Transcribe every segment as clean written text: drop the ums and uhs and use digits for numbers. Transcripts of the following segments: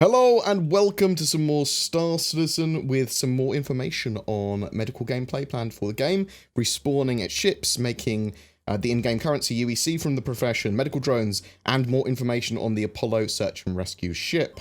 Hello and welcome to some more Star Citizen with some more information on medical gameplay planned for the game, respawning at ships, making the in-game currency UEC from the profession, medical drones, and more information on the Apollo search and rescue ship.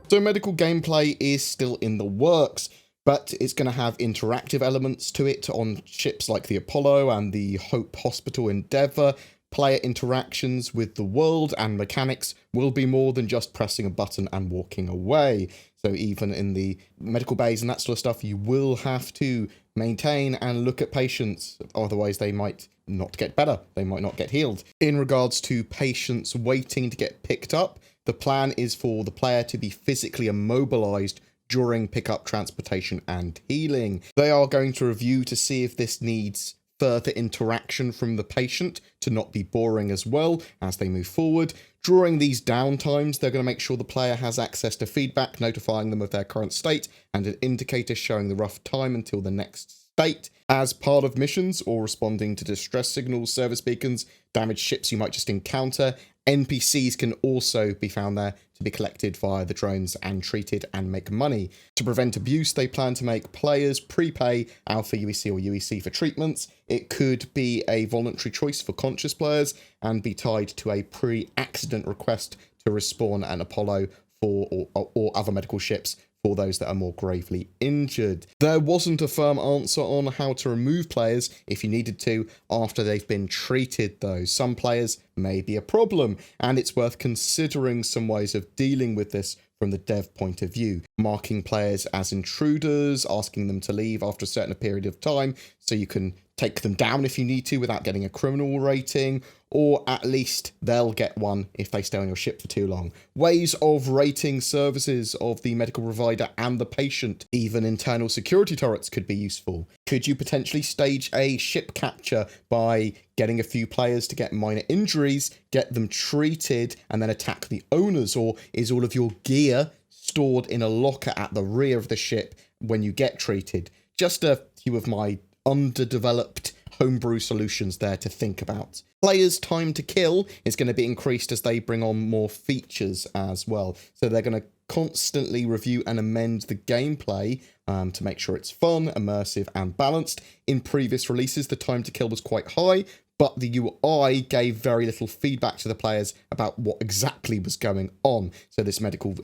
So medical gameplay is still in the works, but it's going to have interactive elements to it on ships like the Apollo and the Hope Hospital Endeavour. Player interactions with the world and mechanics will be more than just pressing a button and walking away. So even in the medical bays and that sort of stuff, you will have to maintain and look at patients, otherwise they might not get better, they might not get healed. In regards to patients waiting to get picked up, the plan is for the player to be physically immobilized during pickup, transportation, and healing. They are going to review to see if this needs further interaction from the patient to not be boring as well as they move forward. During these downtimes, they're going to make sure the player has access to feedback, notifying them of their current state, and an indicator showing the rough time until the next state. As part of missions or responding to distress signals, service beacons, damaged ships you might just encounter, NPCs can also be found there to be collected via the drones and treated and make money. To prevent abuse, they plan to make players prepay Alpha UEC or UEC for treatments. It could be a voluntary choice for conscious players and be tied to a pre-accident request to respawn an Apollo or other medical ships for those that are more gravely injured. There wasn't a firm answer on how to remove players if you needed to after they've been treated though. Some players may be a problem, and it's worth considering some ways of dealing with this from the dev point of view. Marking players as intruders, asking them to leave after a certain period of time so you can take them down if you need to without getting a criminal rating, or at least they'll get one if they stay on your ship for too long. Ways of rating services of the medical provider and the patient. Even internal security turrets could be useful. Could you potentially stage a ship capture by getting a few players to get minor injuries, get them treated, and then attack the owners? Or is all of your gear stored in a locker at the rear of the ship when you get treated? Just a few of my underdeveloped homebrew solutions there to think about. Players' time to kill is going to be increased as they bring on more features as well. So they're going to constantly review and amend the gameplay to make sure it's fun, immersive, and balanced. In previous releases, the time to kill was quite high, but the UI gave very little feedback to the players about what exactly was going on. So this medical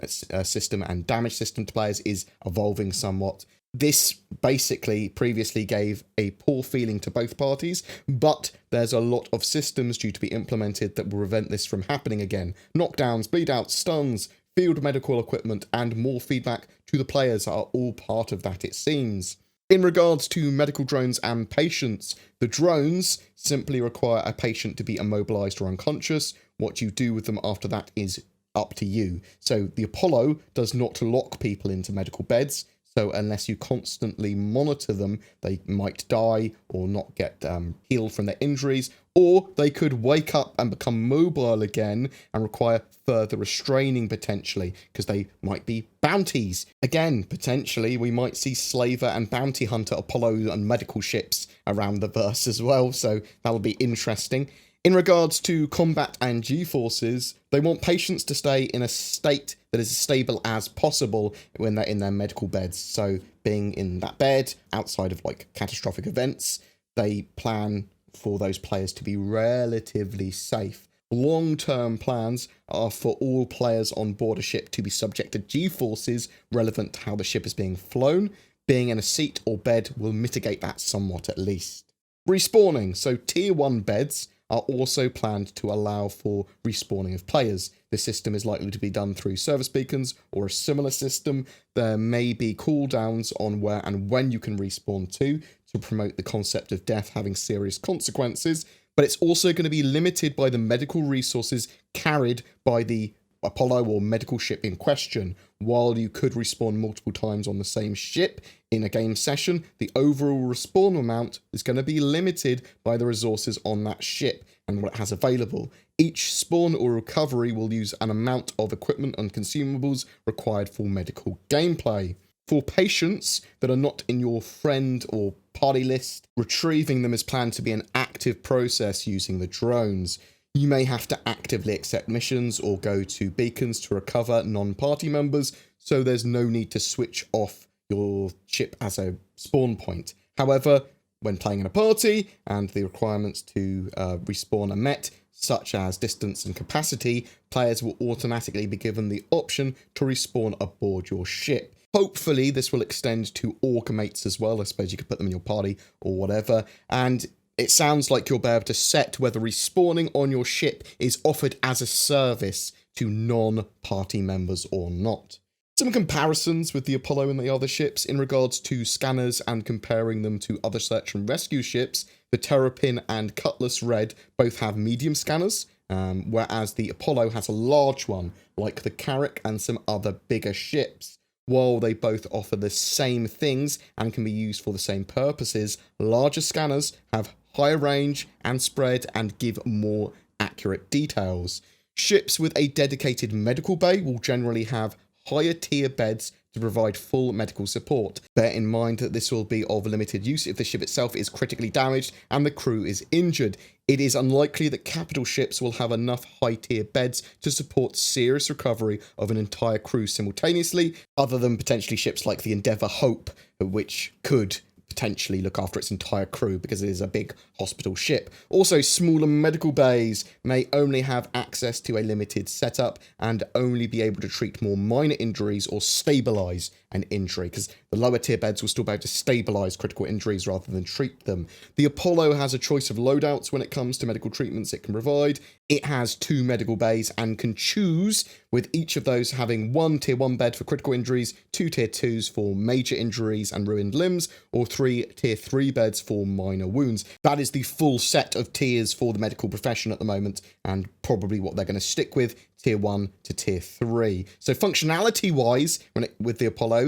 system and damage system to players is evolving somewhat. This basically previously gave a poor feeling to both parties, but there's a lot of systems due to be implemented that will prevent this from happening again. Knockdowns, bleed outs, stuns, field medical equipment, and more feedback to the players are all part of that, it seems. In regards to medical drones and patients, the drones simply require a patient to be immobilized or unconscious. What you do with them after that is up to you. So the Apollo does not lock people into medical beds. So unless you constantly monitor them, they might die or not get healed from their injuries, or they could wake up and become mobile again and require further restraining potentially, because they might be bounties. Again, potentially we might see slaver and bounty hunter Apollo and medical ships around the verse as well, so that'll be interesting. In regards to combat and G-forces, they want patients to stay in a state that is as stable as possible when they're in their medical beds. So being in that bed, outside of like catastrophic events, they plan for those players to be relatively safe. Long-term plans are for all players on board a ship to be subject to G-forces relevant to how the ship is being flown. Being in a seat or bed will mitigate that somewhat at least. Respawning, so tier 1 beds are also planned to allow for respawning of players. This system is likely to be done through service beacons or a similar system. There may be cooldowns on where and when you can respawn to promote the concept of death having serious consequences, but it's also going to be limited by the medical resources carried by the Apollo or medical ship in question. While you could respawn multiple times on the same ship in a game session, the overall respawn amount is going to be limited by the resources on that ship and what it has available. Each spawn or recovery will use an amount of equipment and consumables required for medical gameplay. For patients that are not in your friend or party list, retrieving them is planned to be an active process using the drones. You may have to actively accept missions or go to beacons to recover non-party members, so there's no need to switch off your ship as a spawn point. However, when playing in a party and the requirements to respawn are met, such as distance and capacity, players will automatically be given the option to respawn aboard your ship. Hopefully this will extend to org mates as well. I suppose you could put them in your party or whatever. And it sounds like you'll be able to set whether respawning on your ship is offered as a service to non-party members or not. Some comparisons with the Apollo and the other ships in regards to scanners and comparing them to other search and rescue ships. The Terrapin and Cutlass Red both have medium scanners, whereas the Apollo has a large one, like the Carrack and some other bigger ships. While they both offer the same things and can be used for the same purposes, larger scanners have higher range and spread and give more accurate details. Ships with a dedicated medical bay will generally have higher tier beds to provide full medical support. Bear in mind that this will be of limited use if the ship itself is critically damaged and the crew is injured. It is unlikely that capital ships will have enough high tier beds to support serious recovery of an entire crew simultaneously, other than potentially ships like the Endeavour Hope, which could potentially look after its entire crew because it is a big hospital ship. Also, smaller medical bays may only have access to a limited setup and only be able to treat more minor injuries or stabilise an injury, because the lower tier beds will still be able to stabilise critical injuries rather than treat them. The Apollo has a choice of loadouts when it comes to medical treatments it can provide. It has 2 medical bays and can choose, with each of those having 1 tier 1 bed for critical injuries, 2 tier 2s for major injuries and ruined limbs, or 3 tier 3 beds for minor wounds. That is the full set of tiers for the medical profession at the moment, and probably what they're going to stick with, tier 1 to tier 3. So functionality wise, with the Apollo,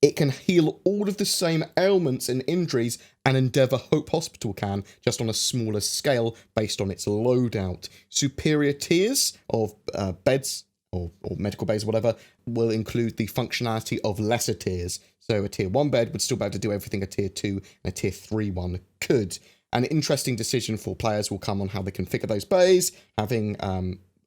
it can heal all of the same ailments and injuries an Endeavour Hope Hospital can, just on a smaller scale based on its loadout. Superior tiers of beds or medical bays or whatever will include the functionality of lesser tiers. So a tier 1 bed would still be able to do everything a tier 2 and a tier 3 one could. An interesting decision for players will come on how they configure those bays. Having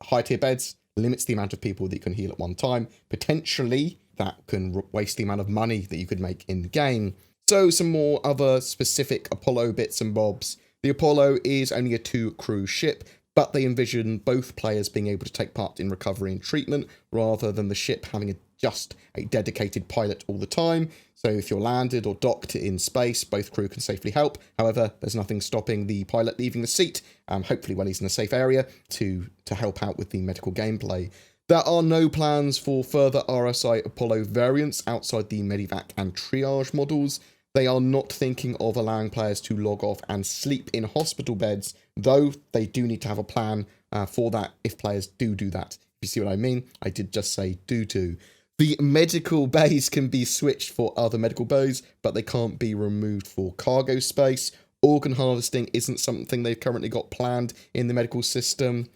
high tier beds limits the amount of people that you can heal at one time. Potentially, that can waste the amount of money that you could make in the game. So some more other specific Apollo bits and bobs. The Apollo is only a 2 crew ship, but they envision both players being able to take part in recovery and treatment rather than the ship having just a dedicated pilot all the time. So if you're landed or docked in space, both crew can safely help. However, there's nothing stopping the pilot leaving the seat, hopefully when he's in a safe area, to help out with the medical gameplay. There are no plans for further RSI Apollo variants outside the Medivac and Triage models. They are not thinking of allowing players to log off and sleep in hospital beds, though they do need to have a plan for that if players do that. If you see what I mean, I did just say do. The medical bays can be switched for other medical bays, but they can't be removed for cargo space. Organ harvesting isn't something they've currently got planned in the medical system.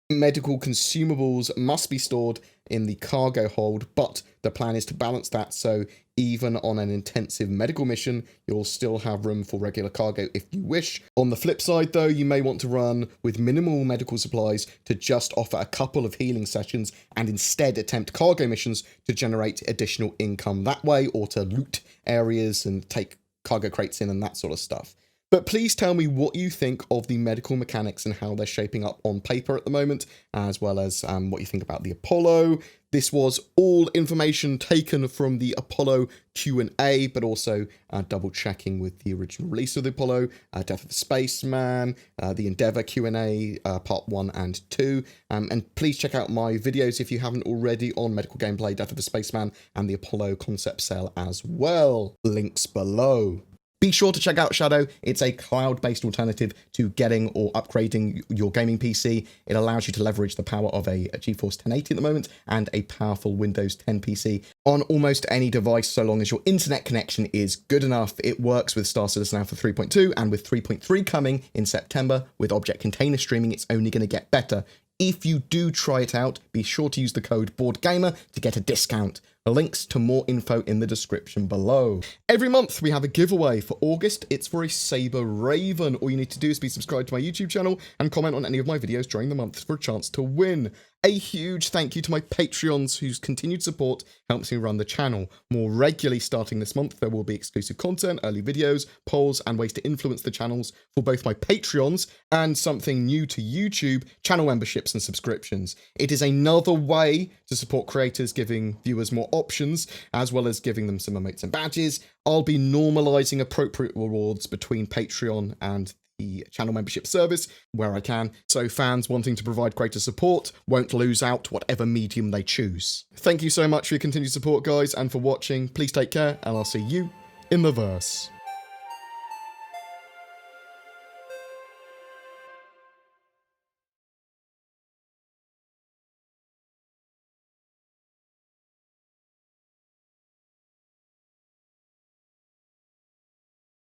Medical consumables must be stored in the cargo hold, but the plan is to balance that so even on an intensive medical mission, you'll still have room for regular cargo if you wish. On the flip side though, you may want to run with minimal medical supplies to just offer a couple of healing sessions and instead attempt cargo missions to generate additional income that way, or to loot areas and take cargo crates in and that sort of stuff. But please tell me what you think of the medical mechanics and how they're shaping up on paper at the moment, as well as what you think about the Apollo. This was all information taken from the Apollo Q&A, but also double checking with the original release of the Apollo, Death of the Spaceman, the Endeavour Q&A, part 1 and 2. And please check out my videos if you haven't already on medical gameplay, Death of the Spaceman, and the Apollo concept cell as well. Links below. Be sure to check out Shadow. It's a cloud-based alternative to getting or upgrading your gaming PC. It allows you to leverage the power of a GeForce 1080 at the moment and a powerful Windows 10 PC on almost any device, so long as your internet connection is good enough. It works with Star Citizen Alpha 3.2, and with 3.3 coming in September with object container streaming, it's only going to get better. If you do try it out, be sure to use the code BoredGamer to get a discount. Links to more info in the description below. Every month we have a giveaway. For August, it's for a Saber Raven. All you need to do is be subscribed to my YouTube channel and comment on any of my videos during the month for a chance to win. A huge thank you to my Patreons whose continued support helps me run the channel. More regularly starting this month, there will be exclusive content, early videos, polls, and ways to influence the channels for both my Patreons and something new to YouTube, channel memberships and subscriptions. It is another way to support creators, giving viewers more options, as well as giving them some emotes and badges. I'll be normalizing appropriate rewards between Patreon and the channel membership service where I can, so fans wanting to provide greater support won't lose out whatever medium they choose. Thank you so much for your continued support, guys, and for watching. Please take care, and I'll see you in the verse.